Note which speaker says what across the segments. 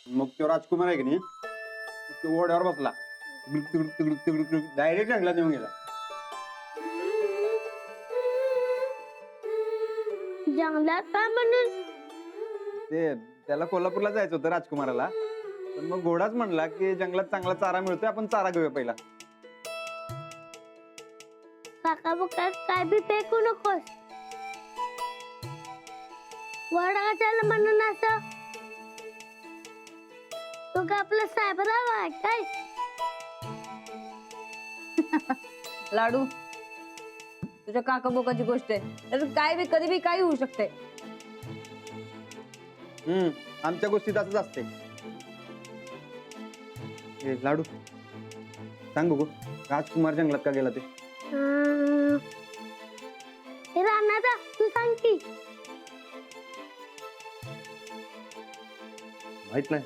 Speaker 1: मग तो राजकुमार आहे की नाही तो ओढ्यावर बसला डायरेक्ट जंगलात नेऊन गेला.
Speaker 2: जंगलात काय म्हणून?
Speaker 1: ते त्याला कोल्हापूरला जायचं होतं राजकुमाराला, पण मग घोडाच म्हणला की जंगलात चांगला चारा मिळतोय, आपण चारा घेऊया पहिला.
Speaker 2: काका बुका काय बी फेकू नकोस. वडा कशाला म्हणून असं? तो का आपला साहेबराव आहे काय?
Speaker 3: लाडू तुझ्या काका बोकाची गोष्ट आहे, तर काय बी कधी बी काही होऊ शकते.
Speaker 1: आमच्या गोष्टीत असंच असते. लाडू सांग बघू, राजकुमार जंगलात का गेला ते?
Speaker 2: हे राणादा तू सांग की.
Speaker 1: माहित नाही.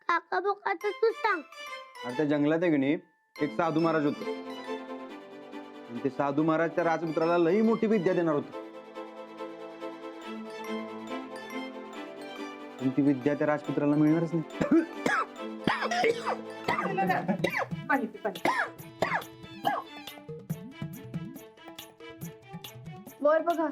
Speaker 2: काका बुकाचं तू सांग.
Speaker 1: अरे त्या जंगलात आहे की नाही एक साधू महाराज होते, आणि ते साधू महाराज त्या राजपुत्राला लई मोठी विद्या देणार होते. पण ती विद्या त्या राजपुत्राला मिळणारच नाही.
Speaker 4: वर बघा.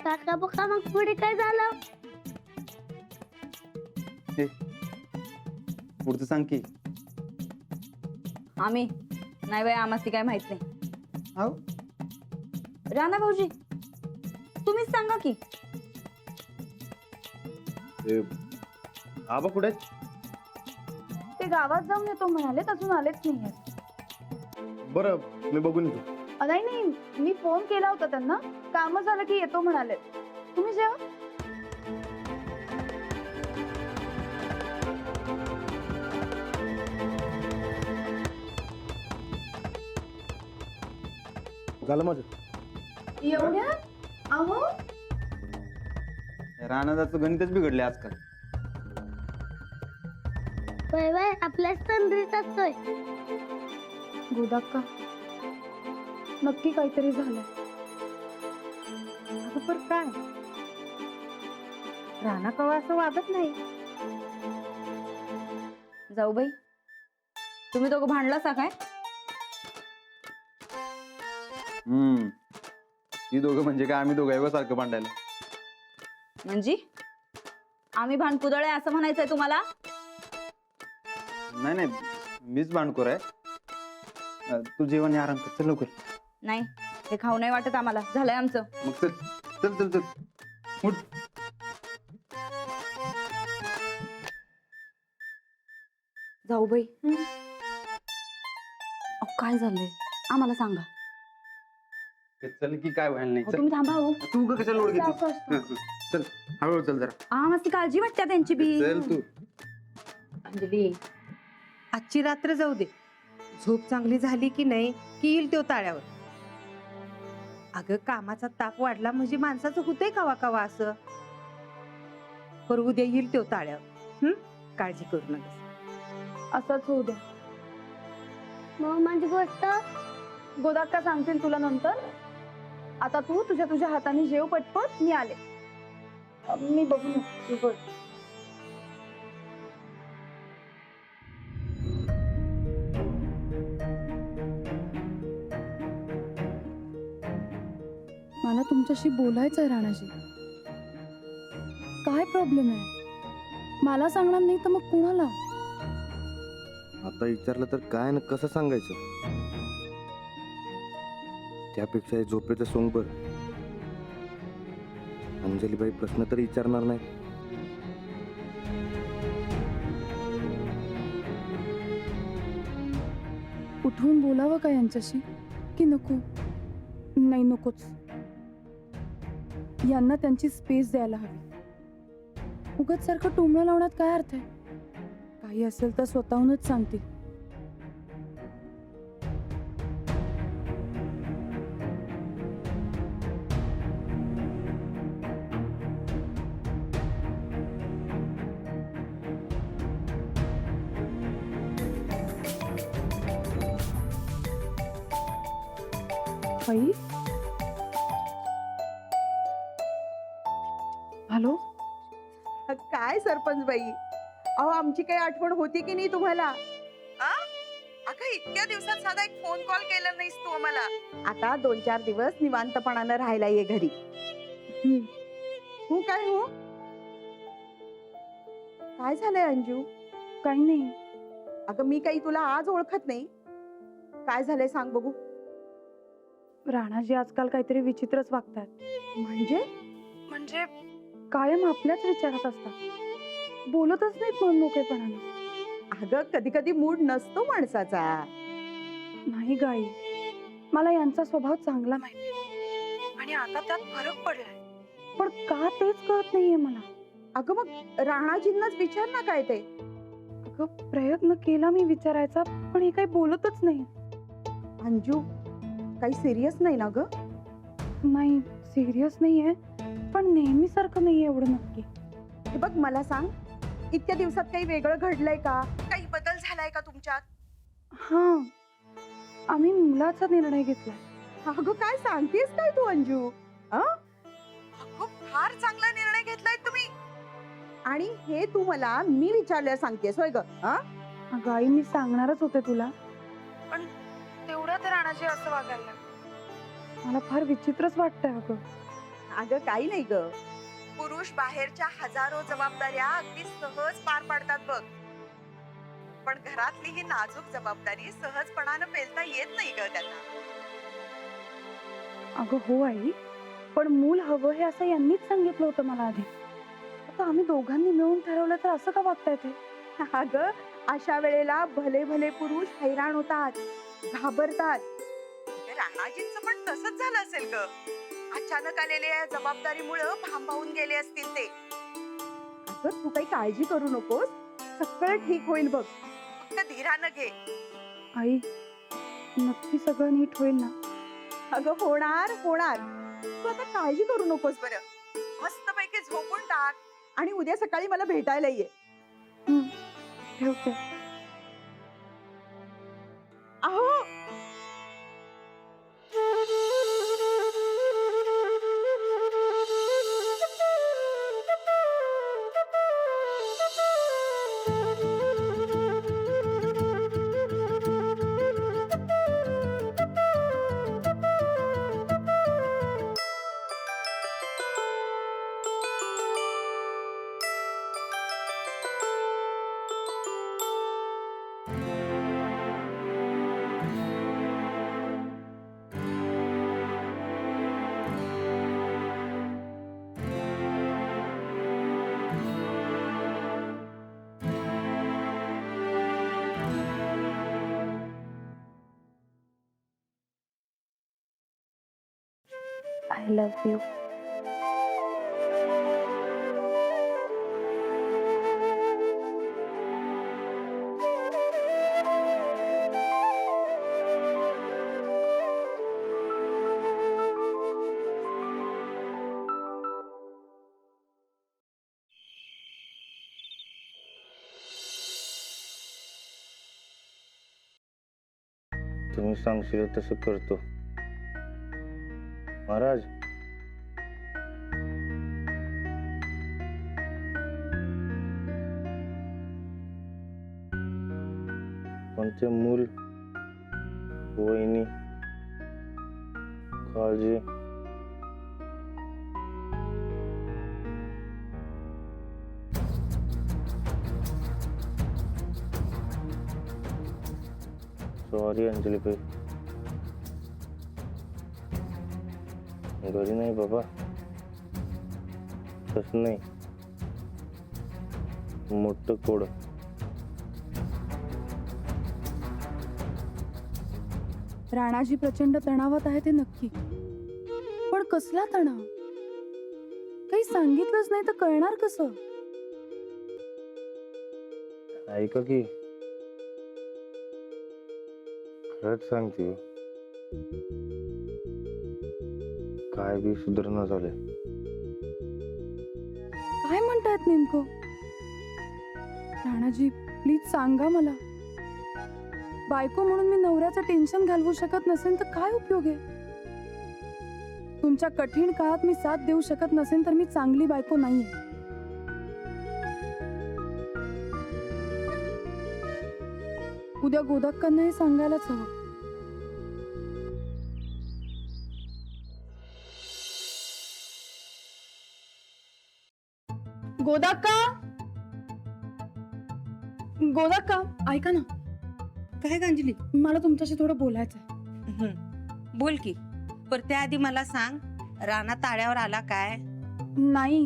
Speaker 2: काका बुका मग पुढे काय झालं?
Speaker 1: पुढचं सांग की.
Speaker 3: आम्ही नाही बाई, आम्हाला ती काय माहित नाही.
Speaker 1: हाव?
Speaker 3: राणा भाऊजी तुम्हीच सांगा की.
Speaker 1: आबा कुठे?
Speaker 4: ते गावात जाऊन येतो म्हणालेत, अजून आलेच नाहीये.
Speaker 1: बरं मी बघून येतो.
Speaker 4: नाही नाही, मी फोन केला होता त्यांना, काम झालं की येतो म्हणालेत. तुम्ही जेवा.
Speaker 1: झालं माझं.
Speaker 4: एवढ्या अहो
Speaker 1: रानादाचं गणितच बिघडले आजकाल.
Speaker 2: वय वय आपल्याच तंद्रीत असतोय.
Speaker 4: गोदाक्का नक्की काहीतरी झालंय.
Speaker 5: अगं पण काय? राणा कवा असं वागत नाही.
Speaker 3: जाऊ बाई, तुम्ही दोघं भांडलासा काय?
Speaker 1: ती दोघं म्हणजे काय आम्ही दोघं सारखं भांडायला?
Speaker 3: म्हणजे आम्ही भांडकुदळे असं म्हणायचंय तुम्हाला?
Speaker 1: नाही नाही, मीच भांडखोर आहे. तू जेवण या आराम कर, चल लवकर.
Speaker 3: नाही, हे खाऊ नाही वाटत आम्हाला, झालंय आमचं.
Speaker 1: मग चल चल चल चल उठ.
Speaker 3: जाऊ बाई, काय झालंय आम्हाला सांगा.
Speaker 1: चल की काय व्हायला नाही.
Speaker 3: अहो,
Speaker 1: चल
Speaker 3: तुम्ही थांबा हो.
Speaker 1: तू का कशाला लोड घेते?
Speaker 4: सावकाश.
Speaker 1: चल हळूहळू चल जरा.
Speaker 3: मस्त काळजी वाटते त्यांची बी.
Speaker 1: चल तू.
Speaker 3: अंजली
Speaker 5: आजची रात्र जाऊ दे, झोप चांगली झाली की नाही की येईल तो ताळ्यावर. अगं कामाचा ताप वाढला म्हणजे माणसाचं होतंय कवा कवा असं. पर उद्या येईल तो ताळ्यावर. काळजी करू नका.
Speaker 4: असंच होऊ द्या.
Speaker 2: मग माझी गोष्ट
Speaker 4: गोदाक्का सांगतील तुला नंतर. आता तू तुझ्या हाताने जेव पटपट, मी आले. मी बघू नको.
Speaker 6: मला तुमच्याशी बोलायचं आहे राणाजी. काय प्रॉब्लेम आहे? मला सांगणार नाही तर मग कुणाला?
Speaker 7: आता विचारलं तर काय ना कसं सांगायचं? त्यापेक्षा हे झोपेचं सोंग बर. अंजलीबाई प्रश्न तरी विचारणार नाही.
Speaker 6: उठवून बोलावं का यांच्याशी की नको? नाही नकोच. यांना त्यांची स्पेस द्यायला हवी. उगाच सारखं टोमणं लावण्यात काय अर्थ आहे? काही असेल तर स्वतःहूनच सांगतील. आई
Speaker 8: काय सरपंच बाई, अहो आमची काही आठवण होती की नाही तुम्हाला? अगं इतक्या दिवसात साधा एक फोन कॉल केला नाहीस तू आम्हाला. आता 2-4 दिवस निवांतपणानं राहायला ये घरी. हो काय हो, काय झालंय अंजू?
Speaker 6: काही नाही.
Speaker 8: अगं मी काही तुला आज ओळखत नाही. काय झालंय सांग बघू.
Speaker 6: राणाजी आजकाल काहीतरी विचित्रच वागतात. म्हणजे कायम आपल्याच विचारात असतात, बोलतच नाहीत मन मोकळेपणाने.
Speaker 8: अगं कधी कधी मूड नसतो माणसाचा.
Speaker 6: नाही गाई, मला यांचा स्वभाव चांगला माहिती आणि आता त्यात फरक पडलाय, पण का तेच कळत नाहीये मला.
Speaker 8: अगं मग राणाजींनाच विचार ना काय ते.
Speaker 6: अगं प्रयत्न केला मी विचारायचा, पण हे काही बोलतच नाही.
Speaker 8: अंजू काही सिरियस नाही ना ग?
Speaker 6: नाही सिरियस नाहीये, पण नेहमीसारखं नाहीये एवढं नक्की.
Speaker 8: हे बघ मला सांग, इतक्या दिवसात काही वेगळं घडलंय का? काही बदल झालाय का तुमच्यात?
Speaker 6: हा, आम्ही मुलाचा निर्णय घेतलाय.
Speaker 8: अगं काय सांगतेस काय तू अंजू? अगं फार चांगला निर्णय घेतलाय तुम्ही. आणि हे तू मला मी विचारल्या सांगतेस होय ग?
Speaker 6: अगं आई, मी सांगणारच होते तुला, पण तेवढ्यात राणाजी असं वागायला लागले. मला फार विचित्रच वाटतंय.
Speaker 8: अगं काही नाही ग, पुरुष बाहेरच्या हजारो जबाबदाऱ्या अगदी सहज पार पाडतात बघ, पण घरातली ही नाजूक जबाबदारी सहजपणानं पेलता येत नाही ग त्यांना.
Speaker 6: अगं हो आई, पण मूल हवं हे असं यांनीच सांगितलं होतं मला आधी. आता आम्ही दोघांनी मिळून ठरवलं तर असं का वागताय ते?
Speaker 8: अगं अशा वेळेला भले भले पुरुष हैराण होतात, घाबरतात. राणाजींचं पण तसंच झालं असेल ग. अचानक आलेल्या जबाबदारीमुळे भांबावून गेले असतील ते. अगं तू काही काळजी करू नकोस, सगळं ठीक होईल बघ, फक्त धीरानं घे.
Speaker 6: आई, नक्की सगळं नीट होईल ना?
Speaker 8: अगं होणार होणार, तू आता काळजी करू नकोस. बरं मस्तपैकी झोपून टाक आणि उद्या सकाळी मला भेटायला ये.
Speaker 6: ठेवते.
Speaker 8: अहो
Speaker 6: आय लव्ह यू.
Speaker 7: तुम्ही सांगशील तसं करतो महाराज. पण ते मूल, वहिनी, काळजी, सॉरी अंजली बाई, घरी नाही बाबा, तसं नाही, मोठं कोड.
Speaker 6: राणाजी प्रचंड तणावात आहे ते नक्की, पण कसला तणाव? काही सांगितलंच नाही तर कळणार कसं?
Speaker 7: ऐका की, खरंच सांगते, काय बी सुधारणा झाले.
Speaker 6: काय म्हणतायत नेमकं? राणाजी प्लीज सांगा मला. बायको म्हणून मी नवऱ्याचं टेन्शन घालवू शकत नसेल तर काय उपयोग आहे? तुमच्या कठीण काळात मी साथ देऊ शकत नसेल तर मी चांगली बायको नाहीये. उद्या गोदाक्कांनाही सांगायलाच हवं. गोदाक्का, गोदाक्का, ऐका ना,
Speaker 5: काय अंजली?
Speaker 6: मला तुमच्याशी थोडं बोलायचं आहे.
Speaker 5: बोल की, पर त्याआधी मला सांग, राणा ताळ्यावर आला काय?
Speaker 6: नाही,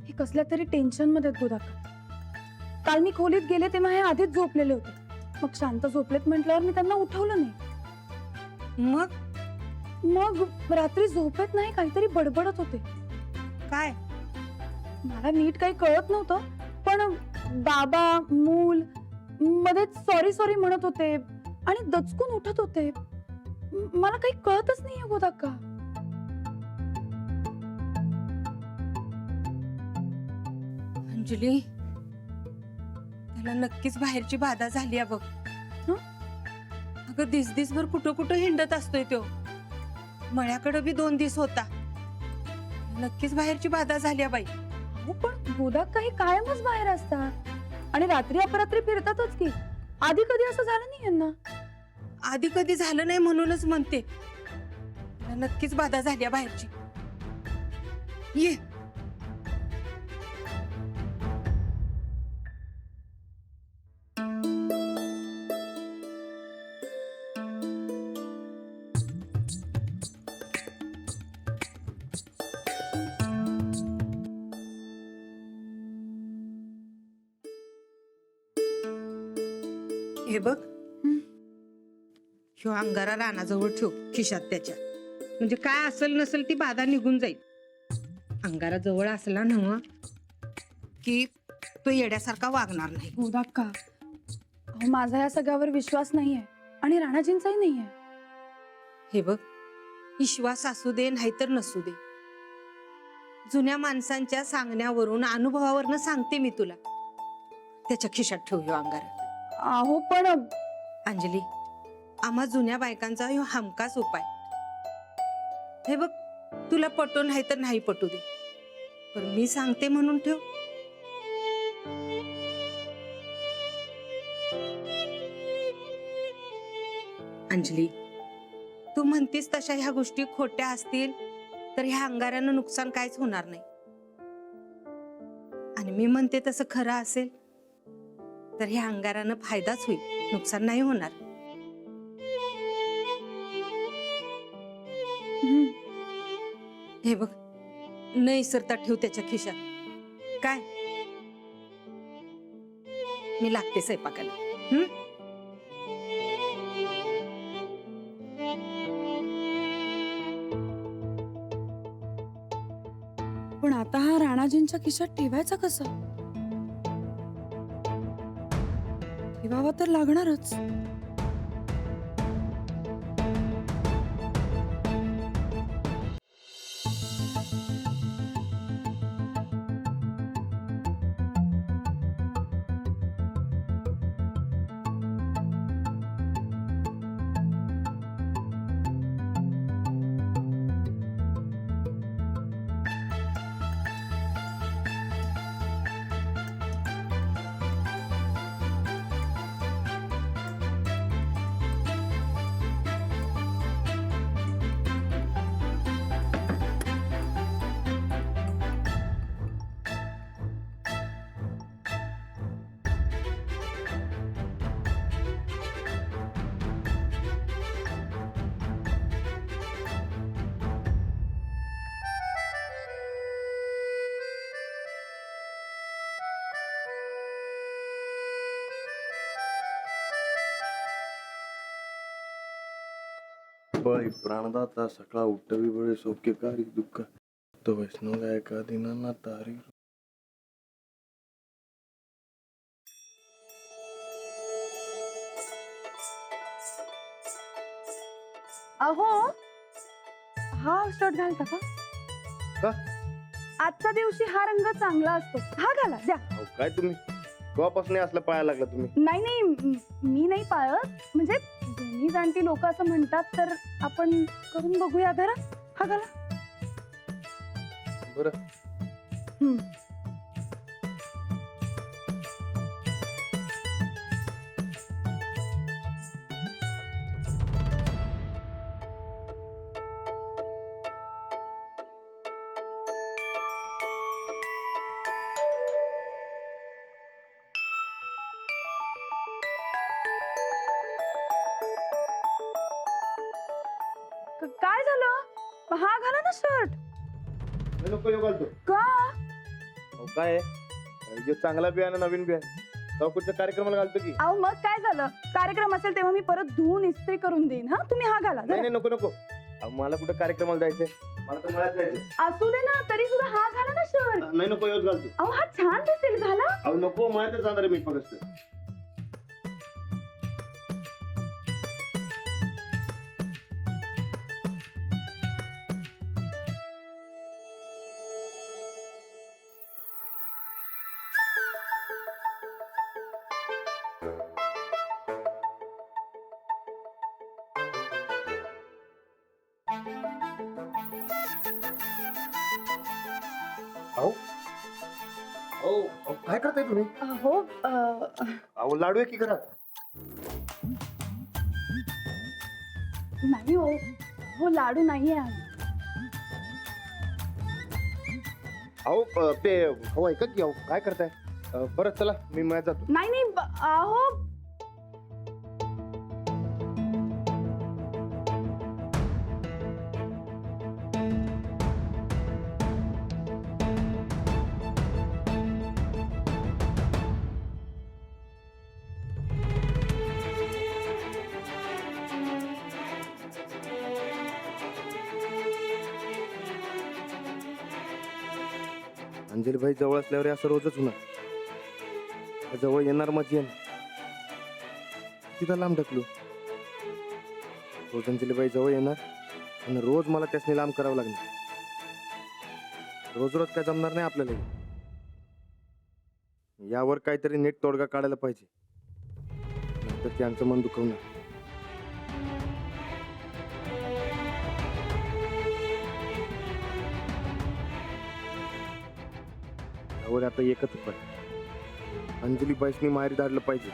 Speaker 6: हे कसल्या तरी टेन्शन मध्ये आहेत गोदाक्का. काल मी खोलीत गेले तेव्हा हे आधीच झोपलेले होते. मग शांत झोपलेत म्हटल्यावर मी त्यांना उठवलं नाही. मग रात्री झोपेत नाही काहीतरी बडबडत होते.
Speaker 5: काय?
Speaker 6: मला नीट काही कळत नव्हतं, पण बाबा मूल मध्येच सॉरी सॉरी म्हणत होते आणि दचकून उठत होते. मला काही कळतच नाहीये गोदाक्का.
Speaker 5: अंजली, त्याला नक्कीच बाहेरची बाधा झाली आहे बघ.
Speaker 6: हं?
Speaker 5: अगं दिसभर कुठं कुठं हिंडत असतोय तो. मळ्याकडे बी 2 दिवस होता. नक्कीच बाहेरची बाधा झाली आहे बाई.
Speaker 6: हो, पण गोदाक्का ही कायमच बाहेर असतात आणि रात्री अपरात्री फिरतातच की. आधी कधी असं झालं नाही यांना.
Speaker 5: आधी कधी झालं नाही म्हणूनच म्हणते, त्याला नक्कीच बाधा झाली आहे बाहेरची. ये. हे बघ, ह्यो अंगारा रानाजवळ ठेव खिशात त्याच्या. म्हणजे काय असेल नसेल ती बाधा निघून जाईल. अंगारा जवळ असला ना की तो येड्यासारखा वागणार नाही.
Speaker 6: गोदाक्का, अहो, माझा या सगळ्यावर विश्वास नाहीये आणि राणाजींचाही नाहीये.
Speaker 5: हे बघ, विश्वास असू दे नाहीतर नसू दे, जुन्या माणसांच्या सांगण्यावरून अनुभवावरनं सांगते मी तुला, त्याच्या खिशात ठेव ह्यो अंगारा.
Speaker 6: अहो पण
Speaker 5: अंजली, आम्हा जुन्या बायकांचा ह्यो हमखास उपाय. हे बघ, तुला पटो नाही तर नाही पटू दे, पण मी सांगते म्हणून ठेव. अंजली, तू म्हणतीस तशा ह्या गोष्टी खोट्या असतील तर ह्या अंगाऱ्यानं नुकसान काहीच होणार नाही, आणि मी म्हणते तसं खरं असेल तर ह्या अंगारानं फायदाच होईल, नुकसान नाही होणार. हे बघ, न इसरता ठेव त्याच्या खिशात. काय? मी लागते स्वयंपाकाला.
Speaker 6: पण आता हा राणाजींच्या खिशात ठेवायचा कसा? ठेवावा तर लागणारच.
Speaker 7: बळी प्राणदाता सकळा उठवी बळे सौख्यकारी दुःख तो वैष्णव एका दिनांना तारी.
Speaker 6: अहो, हा शर्ट घालता का?
Speaker 7: का?
Speaker 6: आजच्या दिवशी हा रंग चांगला असतो, हा घाला द्या.
Speaker 7: अहो, काय तुम्ही केव्हापासून असलं पाहायला लागला तुम्ही?
Speaker 6: नाही, मी नाही पाळत, म्हणजे जुनी जाणती लोक असं म्हणतात, तर आपण करून बघूया. जरा हा घाला.
Speaker 7: बरं.
Speaker 6: हा घाला ना शर्ट.
Speaker 7: नको ह्यो घालतो.
Speaker 6: का?
Speaker 7: अहो, काय आहे? जो चांगला बी आहे ना नवीन बी आहे तो कुठच्या कार्यक्रमाला घालतो की.
Speaker 6: अहो मग काय झालं, कार्यक्रम असेल तेव्हा मी परत धुवून इस्त्री करून देईन. हा तुम्ही हा घाला
Speaker 7: नाही
Speaker 6: जरा.
Speaker 7: नाही नको नको. अहो, मला कुठं कार्यक्रमाला जायचंय, मला तर मळ्यात जायचंय.
Speaker 6: असू दे ना, तरी सुद्धा हा घाला ना शर्ट.
Speaker 7: नाही नको ह्योच घालतो.
Speaker 6: अहो हा छान दिसेल, घाला.
Speaker 7: अहो नको, मळ्यातच जाणार आहे मी फक्त. काय करताय तुम्ही?
Speaker 6: हो
Speaker 7: अहो लाडू आहे की घरात?
Speaker 6: नाही हो, हो लाडू नाहीये आज.
Speaker 7: अहो ते हो ऐका की. अहो काय करताय? परत चला मी मळ्यात जातो.
Speaker 6: नाही नाही अहो
Speaker 7: अंजलीबाई जवळ असल्यावर हे असं रोजच होणार. त्या जवळ येणार मग येणार, तिथं लांब ढकलू. रोज अंजलीबाई जवळ येणार आणि रोज मला त्यासनी लांब करावं लागणार. रोज रोज काय जमणार नाही आपल्याला. यावर काहीतरी नीट तोडगा काढायला पाहिजे, नाहीतर ते आमचं मन दुखवणार. यावर आता एकच उपाय, अंजली बाईसनी माहेरी धाडलं पाहिजे.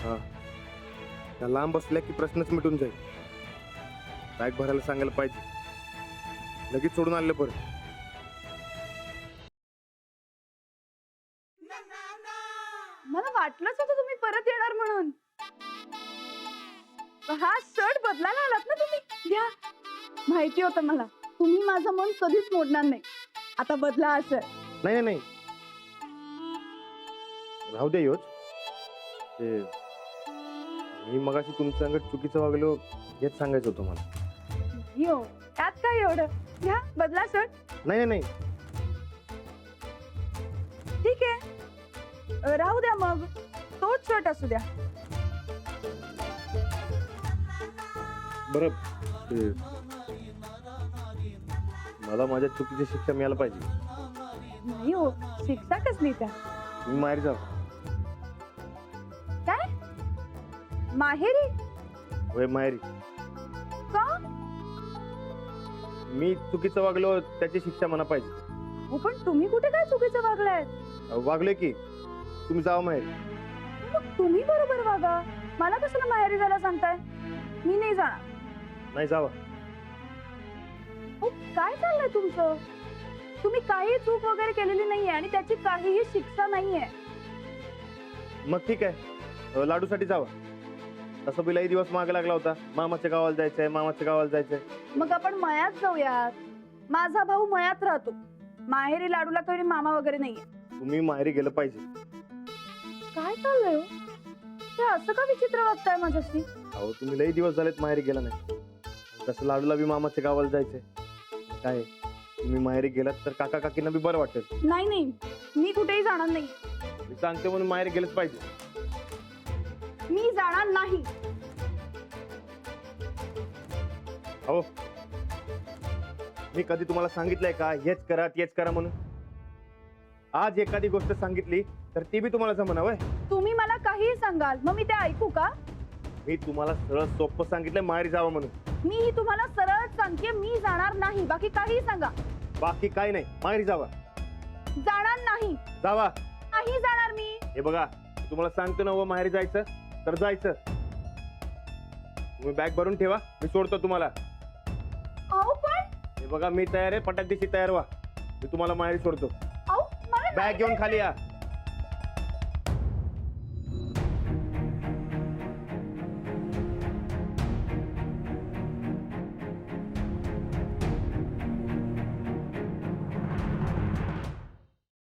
Speaker 7: हा, त्या लांब बसल्या की प्रश्नच मिटून जाईल. बॅग भरायला सांगायला पाहिजे, लगेच सोडून आणलं बरं.
Speaker 6: मला वाटलंच होतं तुम्ही परत येणार म्हणून. हा शर्ट बदलायला आलात ना तुम्ही. घ्या, माहिती होतं मला तुम्ही माझं मन कधीच मोडणार नाही. आता बदला असं.
Speaker 7: नाही नाही नाही, राहू दे योच. ते मी मगाशी तुमच्या अंगात चुकीचं वागलो हेच सांगायचं होतं मला.
Speaker 6: हो, त्यात काय एवढं. घ्या, बदला शर्ट.
Speaker 7: नाही नाही नाही,
Speaker 6: ठीक आहे, राहू द्या मग, तोच शर्ट असू द्या.
Speaker 7: बरं ते मला माझ्या चुकीची शिक्षा मिळायला पाहिजे.
Speaker 6: नाही हो, शिक्षा कसली त्या.
Speaker 7: मी माहेरी जाऊ.
Speaker 6: काय माहेरी?
Speaker 7: होय माहेरी.
Speaker 6: का?
Speaker 7: मी चुकीचं वागलो त्याची शिक्षा मला पाहिजे.
Speaker 6: हो पण तुम्ही कुठे काय चुकीचं वागलाय?
Speaker 7: वागले की तुम्ही जावा माहेरी.
Speaker 6: मग तुम्ही बरोबर वागा. मला कशाला माहेरी जायला सांगताय? मी नाही जाणार.
Speaker 7: नाही जावा.
Speaker 6: हो, काय चाललंय तुमचं? तुम्ही काही चूक वगैरे केलेली नाहीये आणि त्याची काहीही शिक्षा नाहीये.
Speaker 7: मग ठीक आहे, लाडूसाठी जावा. तसं बिलाही दिवस मागे लागला होता, मामाच्या गावाला जायचंय, मामाच्या गावाला जायचंय.
Speaker 6: मग आपण मयात जाऊयात. माझा भाऊ मयात राहतो. माहेरी लाडूला काही मामा वगैरे नाहीये.
Speaker 7: तुम्ही माहेरी गेलं पाहिजे.
Speaker 6: काय चाललंय हो? हे असं का विचित्र वागताय माझ्याशी?
Speaker 7: अहो तुम्ही लई दिवस झालेत माहेरी गेला नाही. तसं लाडूला बी मामाच्या गावाला जायचंय. काय तुम्ही माहेरी गेलात तर काका काकींना बी बरं वाटेल.
Speaker 6: नाही नाही, मी कुठेही जाणार नाही.
Speaker 7: मी सांगते म्हणून माहेरी गेलंच पाहिजे.
Speaker 6: मी जाणार नाही.
Speaker 7: हो, मी कधी तुम्हाला सांगितलंय का हेच करा तेच करा म्हणून? आज एखादी गोष्ट सांगितली तर ती बी तुम्हाला जमणार होय?
Speaker 6: तुम्ही मला काहीही सांगाल मग मी ते ऐकू का?
Speaker 7: मी तुम्हाला सरळ सोपं सांगितलंय माहेरी जावं म्हणून.
Speaker 6: मी तुम्हाला सरळ सांगते, मी जाणार नाही. बाकी काहीही सांगा.
Speaker 7: बाकी काय नाही, माहेरी जावा.
Speaker 6: जाणार नाही.
Speaker 7: जावा.
Speaker 6: नाही जाणार मी.
Speaker 7: हे बघा, तुम्हाला सांगतो ना, माहेरी जायचं तर जायचं. तुम्ही बॅग भरून ठेवा, मी सोडतो तुम्हाला.
Speaker 6: अहो पण
Speaker 7: हे बघा, मी तयार आहे, पटाक दिवशी तयार व्हा. मी तुम्हाला माहेरी सोडतो.
Speaker 6: अहो मला
Speaker 7: बॅग घेऊन खाली या.